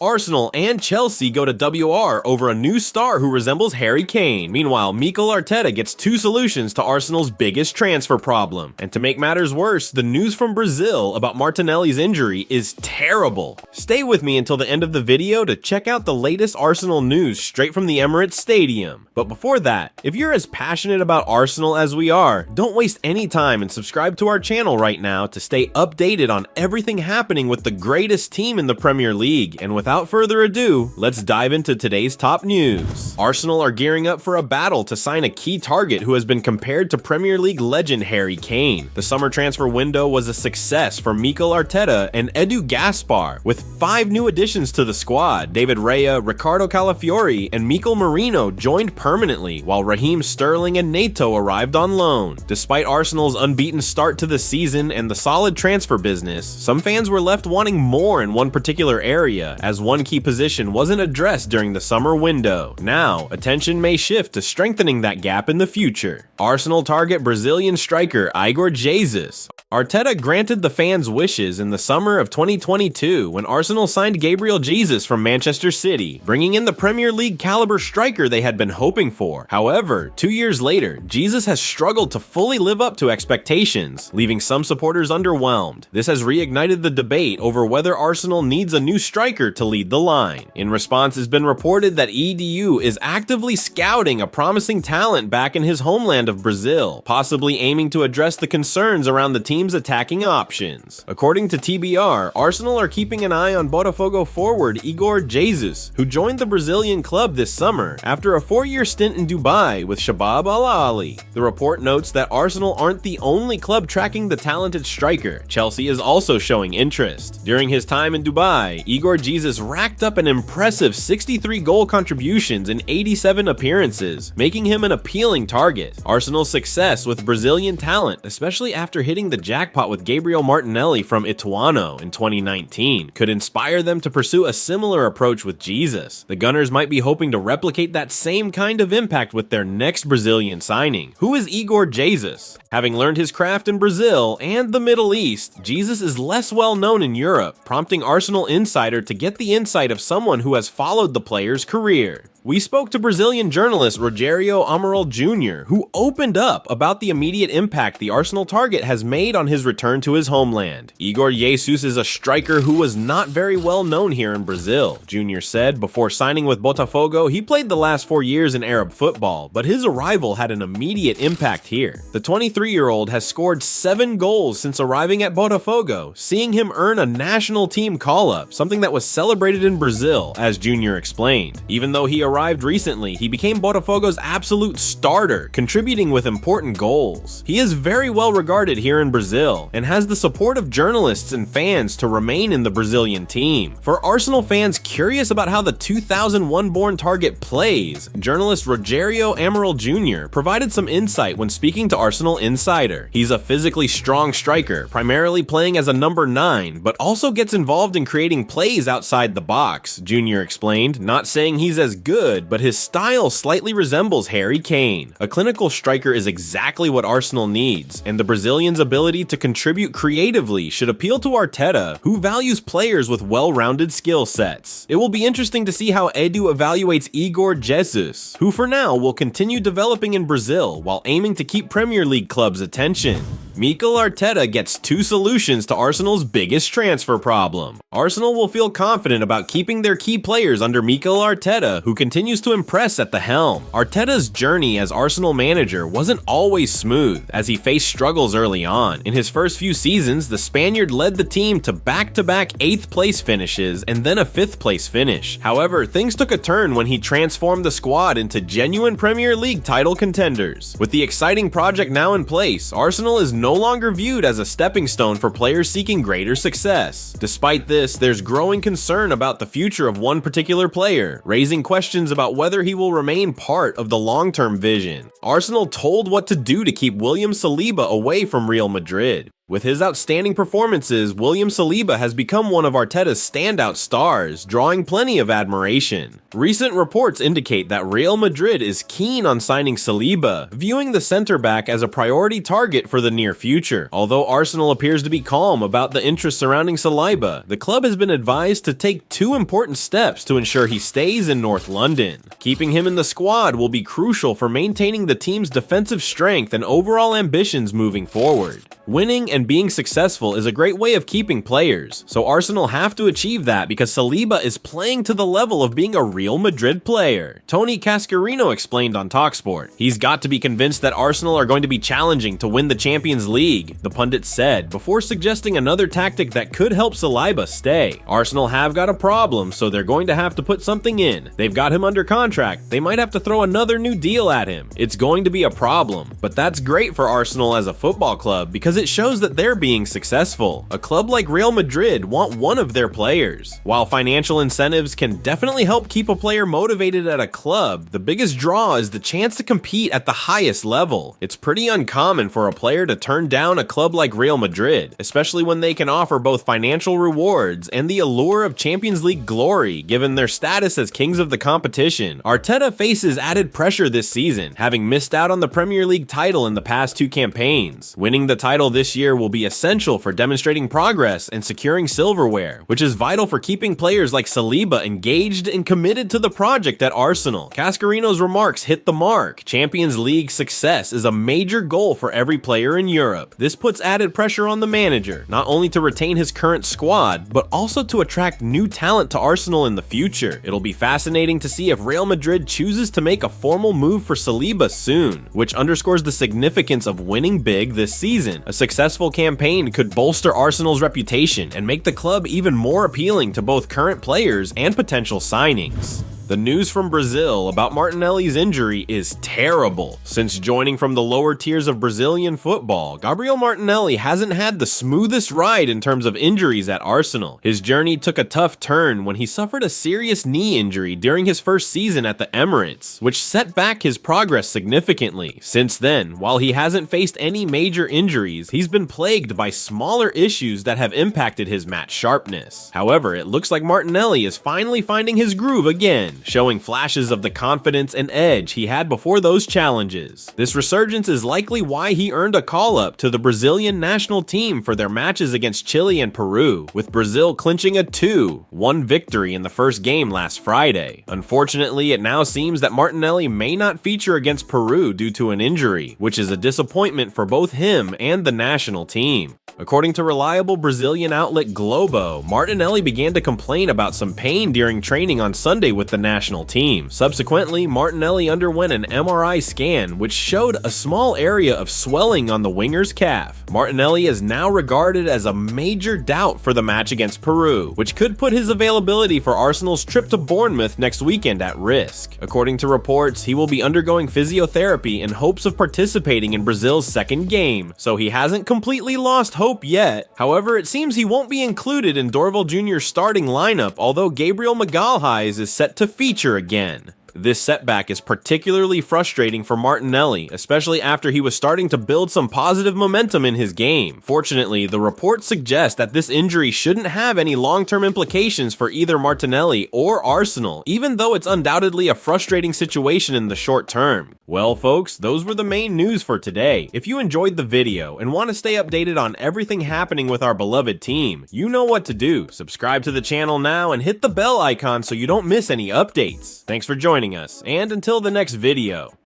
Arsenal and Chelsea go to WR over a new star who resembles Harry Kane. Meanwhile, Mikel Arteta gets two solutions to Arsenal's biggest transfer problem. And to make matters worse, the news from Brazil about Martinelli's injury is terrible. Stay with me until the end of the video to check out the latest Arsenal news straight from the Emirates Stadium. But before that, if you're as passionate about Arsenal as we are, don't waste any time and subscribe to our channel right now to stay updated on everything happening with the greatest team in the Premier League. And without further ado, let's dive into today's top news. Arsenal are gearing up for a battle to sign a key target who has been compared to Premier League legend Harry Kane. The summer transfer window was a success for Mikel Arteta and Gaspar, with 5 new additions to the squad. David Raya, Riccardo Calafiori, and Mikel Merino joined permanently, while Raheem Sterling and Neto arrived on loan. Despite Arsenal's unbeaten start to the season and the solid transfer business, some fans were left wanting more in one particular area, as one key position wasn't addressed during the summer window. Now, attention may shift to strengthening that gap in the future. Arsenal target Brazilian striker Igor Jesus. Arteta granted the fans' wishes in the summer of 2022 when Arsenal signed Gabriel Jesus from Manchester City, bringing in the Premier League caliber striker they had been hoping for. However, 2 years later, Jesus has struggled to fully live up to expectations, leaving some supporters underwhelmed. This has reignited the debate over whether Arsenal needs a new striker to lead the line. In response, it's been reported that EDU is actively scouting a promising talent back in his homeland of Brazil, possibly aiming to address the concerns around the team's attacking options. According to TBR, Arsenal are keeping an eye on Botafogo forward Igor Jesus, who joined the Brazilian club this summer after a 4-year stint in Dubai with Shabab Al-Ahly. The report notes that Arsenal aren't the only club tracking the talented striker. Chelsea is also showing interest. During his time in Dubai, Igor Jesus racked up an impressive 63 goal contributions in 87 appearances, making him an appealing target. Arsenal's success with Brazilian talent, especially after hitting the jackpot with Gabriel Martinelli from Ituano in 2019, could inspire them to pursue a similar approach with Jesus. The Gunners might be hoping to replicate that same kind of impact with their next Brazilian signing. Who is Igor Jesus? Having learned his craft in Brazil and the Middle East, Jesus is less well known in Europe, prompting Arsenal Insider to get the insight of someone who has followed the player's career. We spoke to Brazilian journalist Rogério Amaral Jr., who opened up about the immediate impact the Arsenal target has made on his return to his homeland. Igor Jesus is a striker who was not very well known here in Brazil, Jr. said. Before signing with Botafogo, he played the last 4 years in Arab football, but his arrival had an immediate impact here. The 23-year-old has scored 7 goals since arriving at Botafogo, seeing him earn a national team call-up, something that was celebrated in Brazil, as Jr. explained. Even though he arrived recently, he became Botafogo's absolute starter, contributing with important goals. He is very well regarded here in Brazil and has the support of journalists and fans to remain in the Brazilian team. For Arsenal fans curious about how the 2001-born target plays, journalist Rogério Amaral Jr. provided some insight when speaking to Arsenal Insider. He's a physically strong striker, primarily playing as a number 9, but also gets involved in creating plays outside the box, Jr. explained, not saying he's as good, but his style slightly resembles Harry Kane. A clinical striker is exactly what Arsenal needs, and the Brazilian's ability to contribute creatively should appeal to Arteta, who values players with well-rounded skill sets. It will be interesting to see how Edu evaluates Igor Jesus, who for now will continue developing in Brazil while aiming to keep Premier League clubs' attention. Mikel Arteta gets 2 solutions to Arsenal's biggest transfer problem. Arsenal will feel confident about keeping their key players under Mikel Arteta, who continues to impress at the helm. Arteta's journey as Arsenal manager wasn't always smooth, as he faced struggles early on. In his first few seasons, the Spaniard led the team to back-to-back 8th place finishes and then a 5th place finish. However, things took a turn when he transformed the squad into genuine Premier League title contenders. With the exciting project now in place, Arsenal is no longer viewed as a stepping stone for players seeking greater success. Despite this, there's growing concern about the future of one particular player, raising questions about whether he will remain part of the long-term vision. Arsenal told what to do to keep William Saliba away from Real Madrid. With his outstanding performances, William Saliba has become one of Arteta's standout stars, drawing plenty of admiration. Recent reports indicate that Real Madrid is keen on signing Saliba, viewing the centre-back as a priority target for the near future. Although Arsenal appears to be calm about the interest surrounding Saliba, the club has been advised to take two important steps to ensure he stays in North London. Keeping him in the squad will be crucial for maintaining the team's defensive strength and overall ambitions moving forward. Winning and being successful is a great way of keeping players, so Arsenal have to achieve that because Saliba is playing to the level of being a Real Madrid player. Tony Cascarino explained on TalkSport. He's got to be convinced that Arsenal are going to be challenging to win the Champions League, the pundit said, before suggesting another tactic that could help Saliba stay. Arsenal have got a problem, so they're going to have to put something in. They've got him under contract. They might have to throw another new deal at him. It's going to be a problem, but that's great for Arsenal as a football club because it shows that they're being successful. A club like Real Madrid want one of their players. While financial incentives can definitely help keep a player motivated at a club, the biggest draw is the chance to compete at the highest level. It's pretty uncommon for a player to turn down a club like Real Madrid, especially when they can offer both financial rewards and the allure of Champions League glory given their status as kings of the competition. Arteta faces added pressure this season, having missed out on the Premier League title in the past two campaigns. Winning the title this year will be essential for demonstrating progress and securing silverware, which is vital for keeping players like Saliba engaged and committed to the project at Arsenal. Cascarino's remarks hit the mark. Champions League success is a major goal for every player in Europe. This puts added pressure on the manager, not only to retain his current squad, but also to attract new talent to Arsenal in the future. It'll be fascinating to see if Real Madrid chooses to make a formal move for Saliba soon, which underscores the significance of winning big this season. A successful campaign could bolster Arsenal's reputation and make the club even more appealing to both current players and potential signings. The news from Brazil about Martinelli's injury is terrible. Since joining from the lower tiers of Brazilian football, Gabriel Martinelli hasn't had the smoothest ride in terms of injuries at Arsenal. His journey took a tough turn when he suffered a serious knee injury during his first season at the Emirates, which set back his progress significantly. Since then, while he hasn't faced any major injuries, he's been plagued by smaller issues that have impacted his match sharpness. However, it looks like Martinelli is finally finding his groove again, showing flashes of the confidence and edge he had before those challenges. This resurgence is likely why he earned a call-up to the Brazilian national team for their matches against Chile and Peru, with Brazil clinching a 2-1 victory in the first game last Friday. Unfortunately, it now seems that Martinelli may not feature against Peru due to an injury, which is a disappointment for both him and the national team. According to reliable Brazilian outlet Globo, Martinelli began to complain about some pain during training on Sunday with the national team. Subsequently, Martinelli underwent an MRI scan, which showed a small area of swelling on the winger's calf. Martinelli is now regarded as a major doubt for the match against Peru, which could put his availability for Arsenal's trip to Bournemouth next weekend at risk. According to reports, he will be undergoing physiotherapy in hopes of participating in Brazil's second game, so he hasn't completely lost hope yet. However, it seems he won't be included in Dorval Jr.'s starting lineup, although Gabriel Magalhaes is set to feature again. This setback is particularly frustrating for Martinelli, especially after he was starting to build some positive momentum in his game. Fortunately, the reports suggest that this injury shouldn't have any long-term implications for either Martinelli or Arsenal, even though it's undoubtedly a frustrating situation in the short term. Well folks, those were the main news for today. If you enjoyed the video and want to stay updated on everything happening with our beloved team, you know what to do. Subscribe to the channel now and hit the bell icon so you don't miss any updates. Thanks for joining us, and until the next video.